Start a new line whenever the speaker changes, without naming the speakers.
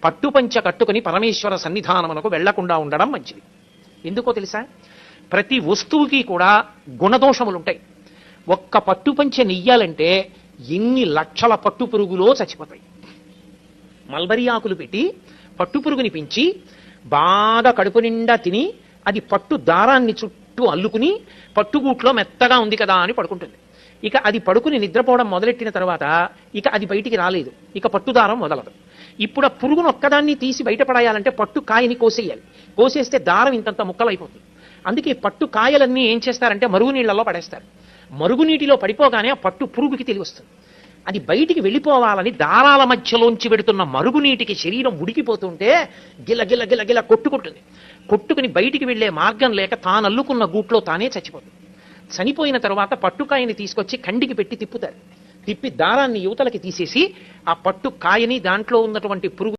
పట్టుపంచ కట్టుకుని పరమేశ్వర సన్నిధానమునకు వెళ్లకుండా ఉండడం మంచిది. ఎందుకో తెలుసా? ప్రతి వస్తువుకి కూడా గుణదోషములుంటాయి. ఒక్క పట్టుపంచ నెయ్యాలంటే ఎన్ని లక్షల పట్టు పురుగులో చచ్చిపోతాయి. మల్బరీ ఆకులు పెట్టి పట్టు పురుగుని పెంచి బాగా కడుపు నిండా తిని అది పట్టు దారాన్ని చుట్టూ అల్లుకుని పట్టుగూట్లో మెత్తగా ఉంది కదా అని పడుకుంటుంది. ఇక అది పడుకుని నిద్రపోవడం మొదలెట్టిన తర్వాత ఇక అది బయటికి రాలేదు, ఇక పట్టుదారం మొదలదు. ఇప్పుడు ఆ పురుగును ఒక్కదాన్ని తీసి బయటపడాయాలంటే పట్టు కాయని కోసేయాలి. కోసేస్తే దారం ఇంతంత ముక్కలైపోతుంది. అందుకే పట్టు కాయలన్నీ ఏం చేస్తారంటే మరుగునీళ్లలో పడేస్తారు. మరుగునీటిలో పడిపోగానే ఆ పట్టు పురుగుకి తెలివి వస్తుంది. అది బయటికి వెళ్ళిపోవాలని దారాల మధ్యలోంచి పెడుతున్న మరుగునీటికి శరీరం ఉడికిపోతుంటే గిల గిల గిల గిల కొట్టుకుంటుంది. కొట్టుకుని బయటికి వెళ్లే మార్గం లేక తాను అల్లుకున్న గూట్లో తానే చచ్చిపోతుంది. చనిపోయిన తర్వాత పట్టుకాయని తీసుకొచ్చి కండికి పెట్టి తిప్పుతారు. తిప్పి దారాన్ని యువతలకి తీసేసి ఆ పట్టు కాయని దాంట్లో ఉన్నటువంటి పురుగు